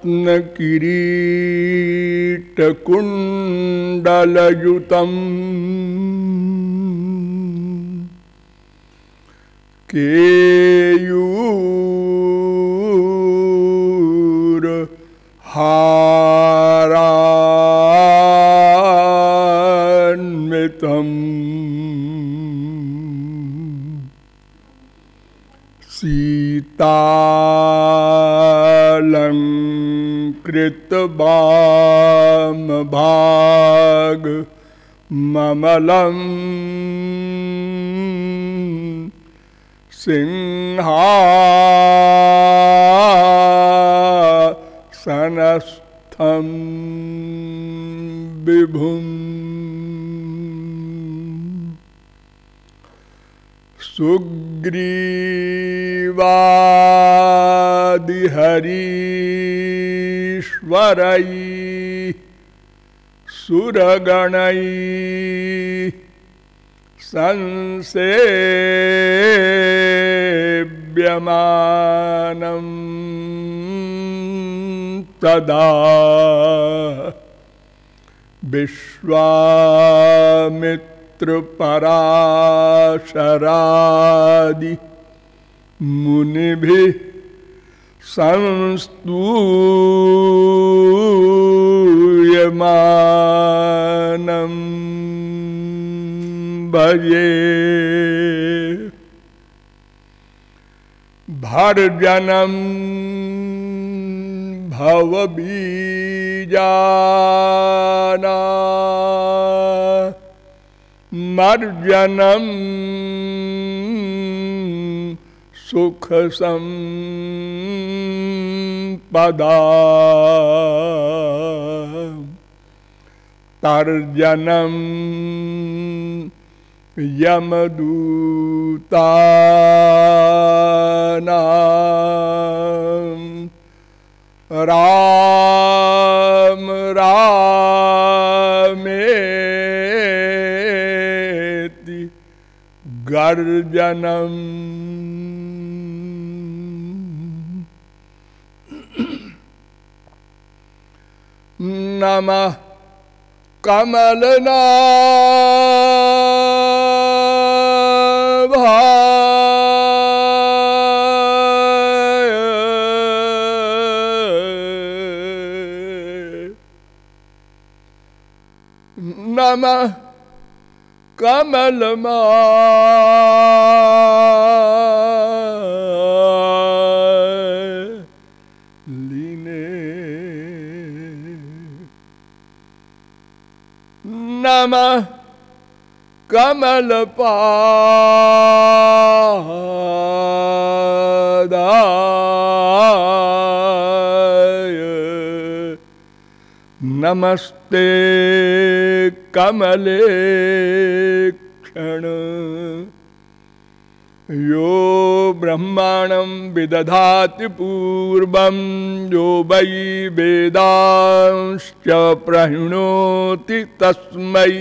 रत्नकिरीटकुण्डलयुतं केयूरहारान्वितं सीतालंकृतवामभाग ममलं सिंहासनस्थं विभुम् सुग्रीवादिहरीश्वरै सुरगणै संसेव्यमानं तदा विश्वामित्रपराशरादि मुनिभिः संस्तूयमानं भजे भर्जनं भवबीजाना मर्जनं सुखसंपदा तर्जनं यमदूतानां राम रामेति गर्जनम् नमः कमलनाभाय नमः कमलमालिने नमः कमलपादाय नमस्ते कमलेक्षण यो ब्रह्माणं विदधाति पूर्वं यो वै वेदांश्च प्रहिणोति तस्मै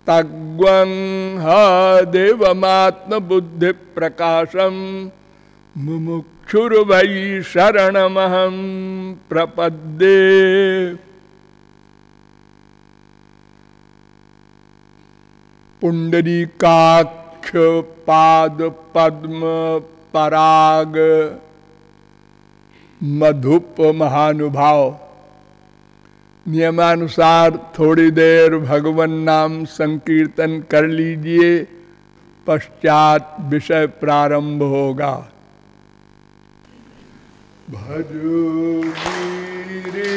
तग्वं ह देवमात्मबुद्धिप्रकाशं मुमुक्षुर्वै शरणमहं प्रपद्ये। पुंडरीकाक्ष पाद पद्म पराग मधुप महानुभाव, नियमानुसार थोड़ी देर भगवान नाम संकीर्तन कर लीजिए, पश्चात विषय प्रारंभ होगा। भजो गिरिधर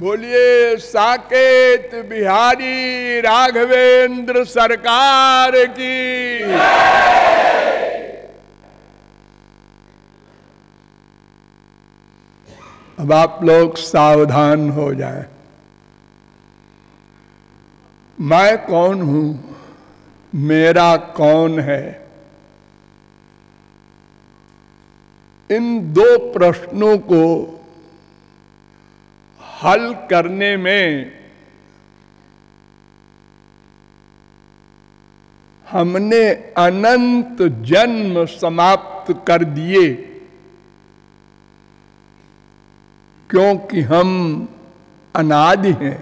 बोलिए साकेत बिहारी राघवेंद्र सरकार की। अब आप लोग सावधान हो जाएं। मैं कौन हूं, मेरा कौन है, इन दो प्रश्नों को हल करने में हमने अनंत जन्म समाप्त कर दिए, क्योंकि हम अनादि हैं,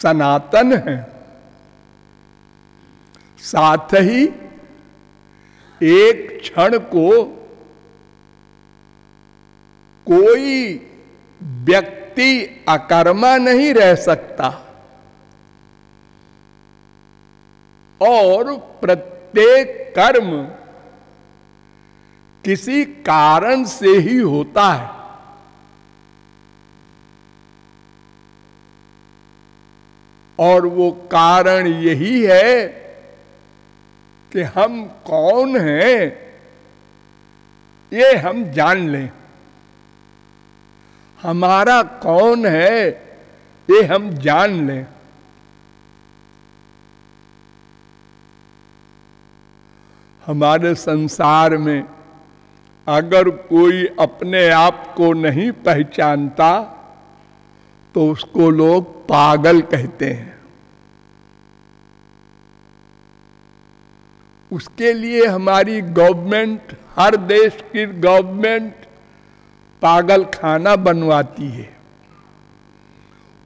सनातन हैं। साथ ही एक क्षण को कोई व्यक्ति अकर्मा नहीं रह सकता और प्रत्येक कर्म किसी कारण से ही होता है। और वो कारण यही है कि हम कौन हैं ये हम जान लें। हमारा कौन है ये हम जान लें। हमारे संसार में अगर कोई अपने आप को नहीं पहचानता तो उसको लोग पागल कहते हैं। उसके लिए हमारी गवर्नमेंट, हर देश की गवर्नमेंट पागल खाना बनवाती है।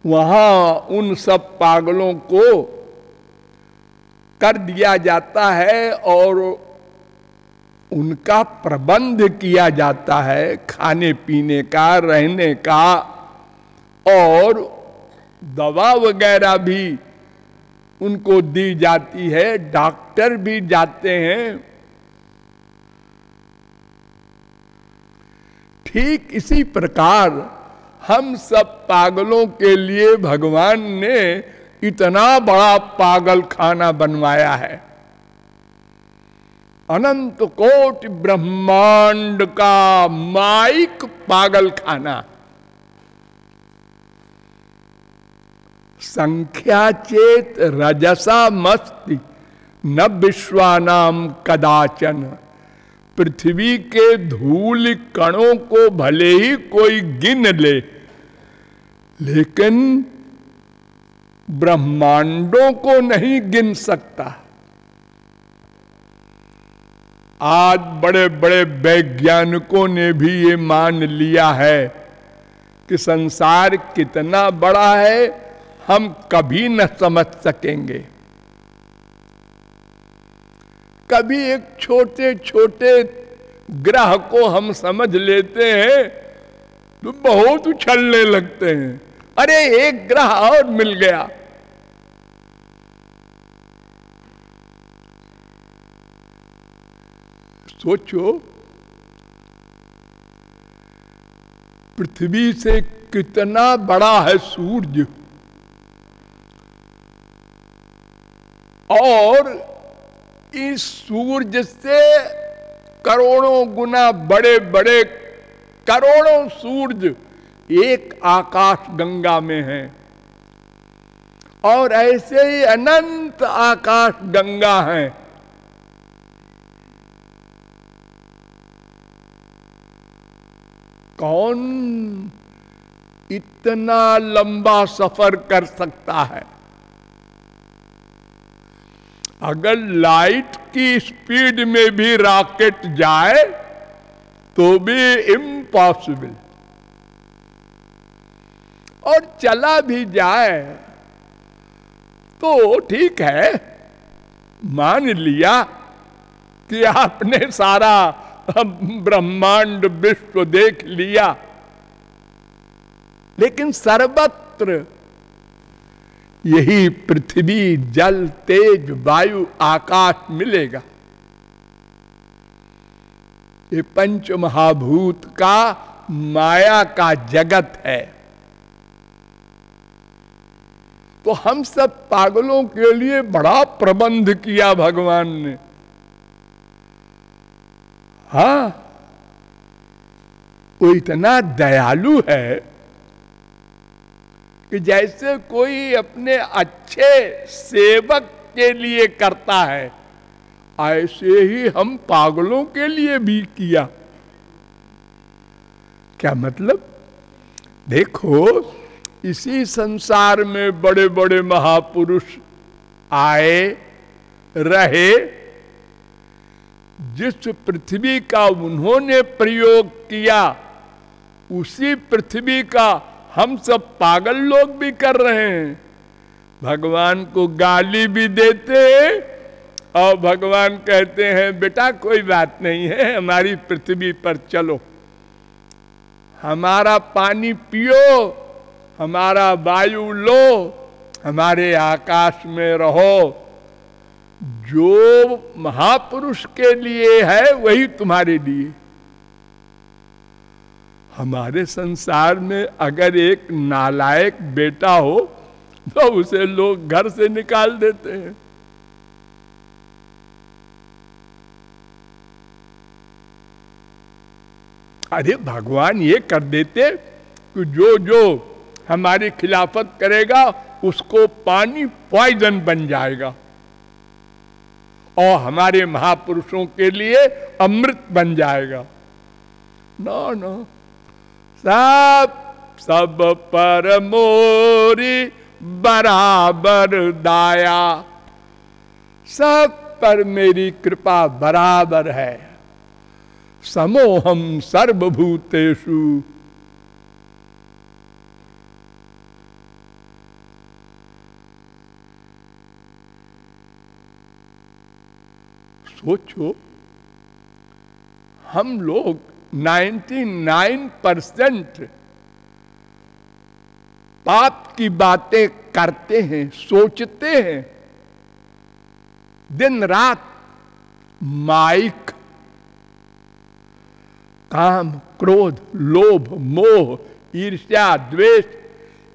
वहां उन सब पागलों को कर दिया जाता है और उनका प्रबंध किया जाता है, खाने पीने का, रहने का, और दवा वगैरह भी उनको दी जाती है। डॉक्टर भी जाते हैं। ठीक इसी प्रकार हम सब पागलों के लिए भगवान ने इतना बड़ा पागल खाना बनवाया है। अनंत कोटि ब्रह्मांड का माइक पागल खाना। संख्या चेत रजसा मस्ति न विश्वानाम कदाचन। पृथ्वी के धूल कणों को भले ही कोई गिन ले, लेकिन ब्रह्मांडों को नहीं गिन सकता। आज बड़े बड़े वैज्ञानिकों ने भी ये मान लिया है कि संसार कितना बड़ा है हम कभी न समझ सकेंगे। कभी एक छोटे छोटे ग्रह को हम समझ लेते हैं तो बहुत उछलने लगते हैं, अरे एक ग्रह और मिल गया। सोचो, पृथ्वी से कितना बड़ा है सूर्य, और इस सूर्य से करोड़ों गुना बड़े बड़े करोड़ों सूर्य एक आकाश गंगा में हैं, और ऐसे ही अनंत आकाश गंगा हैं। कौन इतना लंबा सफर कर सकता है? अगर लाइट की स्पीड में भी रॉकेट जाए तो भी इम्पॉसिबल, और चला भी जाए तो ठीक है, मान लिया कि आपने सारा ब्रह्मांड विश्व देख लिया, लेकिन सर्वत्र यही पृथ्वी, जल, तेज, वायु, आकाश मिलेगा। ये पंच महाभूत का माया का जगत है। तो हम सब पागलों के लिए बड़ा प्रबंध किया भगवान ने। हाँ, वो इतना दयालु है कि जैसे कोई अपने अच्छे सेवक के लिए करता है, ऐसे ही हम पागलों के लिए भी किया। क्या मतलब? देखो, इसी संसार में बड़े बड़े महापुरुष आए रहे, जिस पृथ्वी का उन्होंने प्रयोग किया उसी पृथ्वी का हम सब पागल लोग भी कर रहे हैं। भगवान को गाली भी देते हैं और भगवान कहते हैं बेटा कोई बात नहीं है, हमारी पृथ्वी पर चलो, हमारा पानी पियो, हमारा वायु लो, हमारे आकाश में रहो। जो महापुरुष के लिए है वही तुम्हारे लिए। हमारे संसार में अगर एक नालायक बेटा हो तो उसे लोग घर से निकाल देते हैं। अरे भगवान ये कर देते कि जो जो हमारी खिलाफत करेगा उसको पानी पॉइजन बन जाएगा और हमारे महापुरुषों के लिए अमृत बन जाएगा। ना ना, सब पर मोरी बराबर दाया, सब पर मेरी कृपा बराबर है। समोहम सर्वभूतेषु। सोचो, हम लोग 99% पाप की बातें करते हैं, सोचते हैं, दिन रात माइक, काम, क्रोध, लोभ, मोह, ईर्ष्या, द्वेष,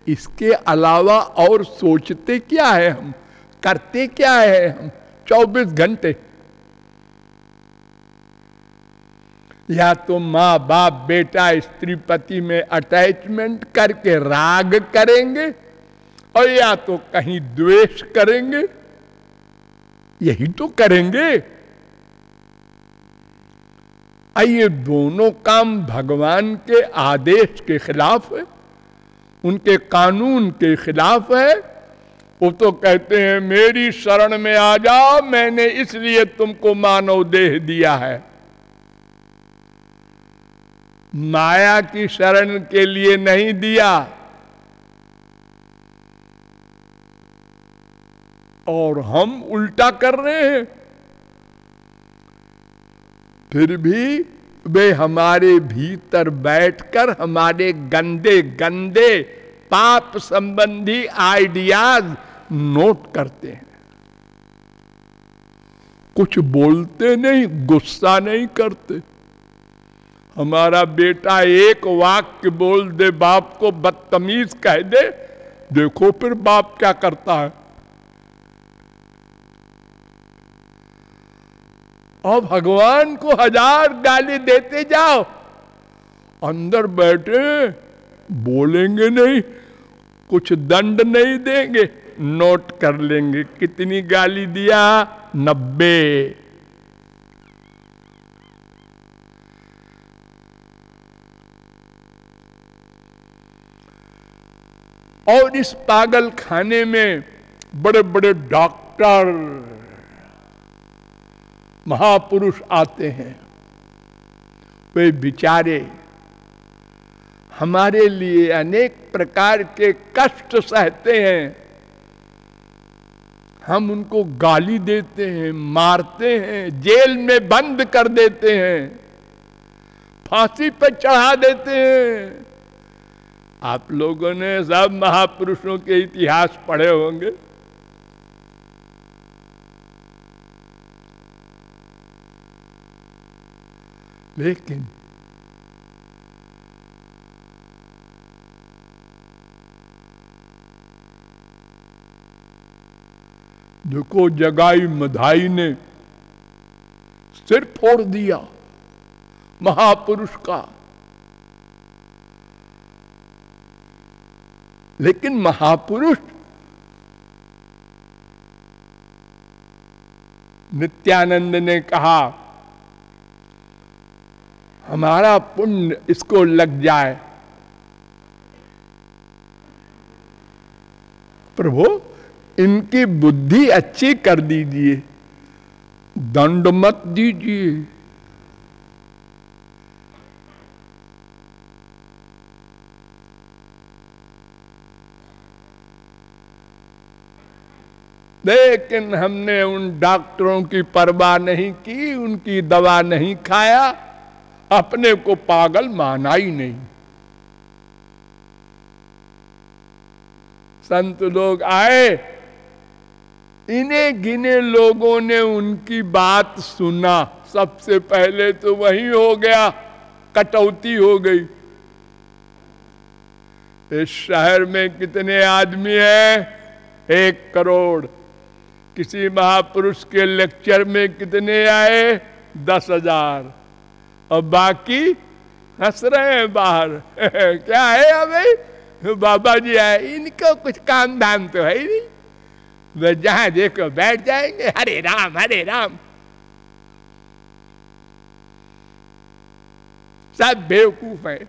इसके अलावा और सोचते क्या है हम, करते क्या है हम 24 घंटे? या तो माँ बाप बेटा स्त्री पति में अटैचमेंट करके राग करेंगे और या तो कहीं द्वेष करेंगे, यही तो करेंगे। ये दोनों काम भगवान के आदेश के खिलाफ है, उनके कानून के खिलाफ है। वो तो कहते हैं मेरी शरण में आ जाओ, मैंने इसलिए तुमको मानव देह दिया है। माया की शरण के लिए नहीं दिया। और हम उल्टा कर रहे हैं। फिर भी वे हमारे भीतर बैठकर हमारे गंदे गंदे पाप संबंधी आइडियाज नोट करते हैं। कुछ बोलते नहीं, गुस्सा नहीं करते। हमारा बेटा एक वाक्य बोल दे, बाप को बदतमीज कह दे, देखो फिर बाप क्या करता है। और भगवान को 1000 गाली देते जाओ, अंदर बैठे बोलेंगे नहीं, कुछ दंड नहीं देंगे, नोट कर लेंगे कितनी गाली दिया, 90। और इस पागल खाने में बड़े बड़े डॉक्टर महापुरुष आते हैं। वे बेचारे हमारे लिए अनेक प्रकार के कष्ट सहते हैं। हम उनको गाली देते हैं, मारते हैं, जेल में बंद कर देते हैं, फांसी पर चढ़ा देते हैं। आप लोगों ने सब महापुरुषों के इतिहास पढ़े होंगे। लेकिन देखो जगाई मधाई ने सिर फोड़ दिया महापुरुष का, लेकिन महापुरुष नित्यानंद ने कहा हमारा पुण्य इसको लग जाए। प्रभु इनकी बुद्धि अच्छी कर दीजिए, दंड मत दीजिए। लेकिन हमने उन डॉक्टरों की परवाह नहीं की, उनकी दवा नहीं खाया, अपने को पागल माना ही नहीं। संत लोग आए, इन्हें गिने लोगों ने उनकी बात सुना। सबसे पहले तो वही हो गया, कटौती हो गई। इस शहर में कितने आदमी हैं? 1 करोड़। किसी महापुरुष के लेक्चर में कितने आए? 10,000। और बाकी हंस रहे हैं बाहर। क्या है अभी? बाबा जी आए, इनको कुछ काम धाम तो है ही नहीं, वे जहां देखो बैठ जाएंगे, हरे राम हरे राम। सब बेवकूफ है।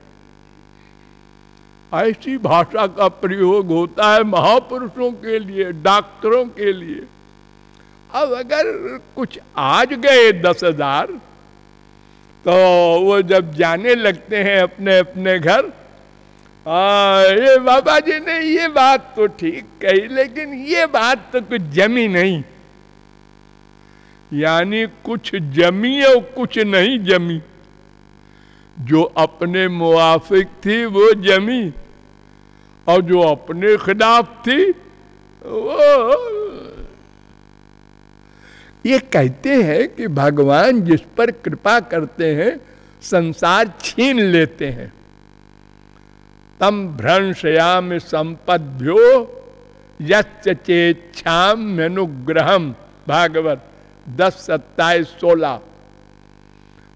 ऐसी भाषा का प्रयोग होता है महापुरुषों के लिए, डॉक्टरों के लिए। अब अगर कुछ आज गए 10,000, तो वो जब जाने लगते हैं अपने अपने घर, ये बाबा जी ने ये बात तो ठीक कही, लेकिन ये बात तो कुछ जमी नहीं। यानी कुछ जमी और कुछ नहीं जमी। जो अपने मुआफिक थी वो जमी, और जो अपने खिलाफ थी वो। ये कहते हैं कि भगवान जिस पर कृपा करते हैं संसार छीन लेते हैं। तम भ्रंशयाम संपद्भ्यो यस्य चेच्छाम अनुग्रहम, भागवत 10:27-16।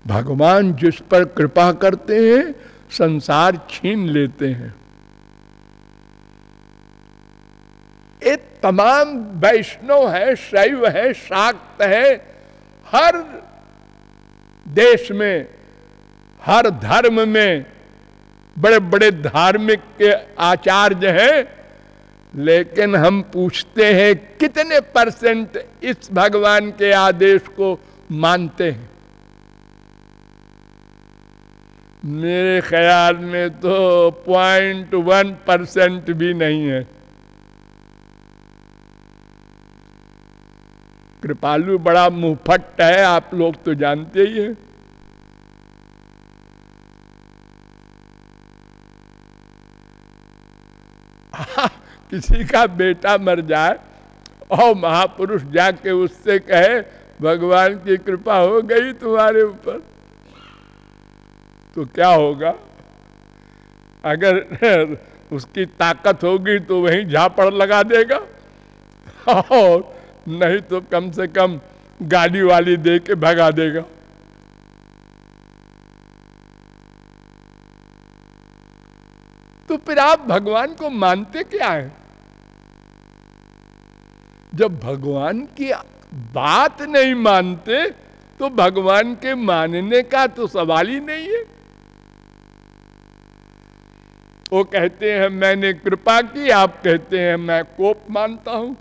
भगवान जिस पर कृपा करते हैं संसार छीन लेते हैं। ये तमाम वैष्णव है, शैव है, शाक्त है, हर देश में, हर धर्म में बड़े बड़े धार्मिक के आचार्य हैं। लेकिन हम पूछते हैं कितने % इस भगवान के आदेश को मानते हैं? मेरे ख्याल में तो 0.1% भी नहीं है। कृपालु बड़ा मुंहफट है, आप लोग तो जानते ही हैं। किसी का बेटा मर जाए और महापुरुष जाके उससे कहे भगवान की कृपा हो गई तुम्हारे ऊपर, तो क्या होगा? अगर उसकी ताकत होगी तो वहीं झापड़ लगा देगा, और नहीं तो कम से कम गाली वाली दे के भगा देगा। तो फिर आप भगवान को मानते क्या है? जब भगवान की बात नहीं मानते तो भगवान के मानने का तो सवाल ही नहीं है। वो कहते हैं मैंने कृपा की, आप कहते हैं मैं कोप मानता हूं।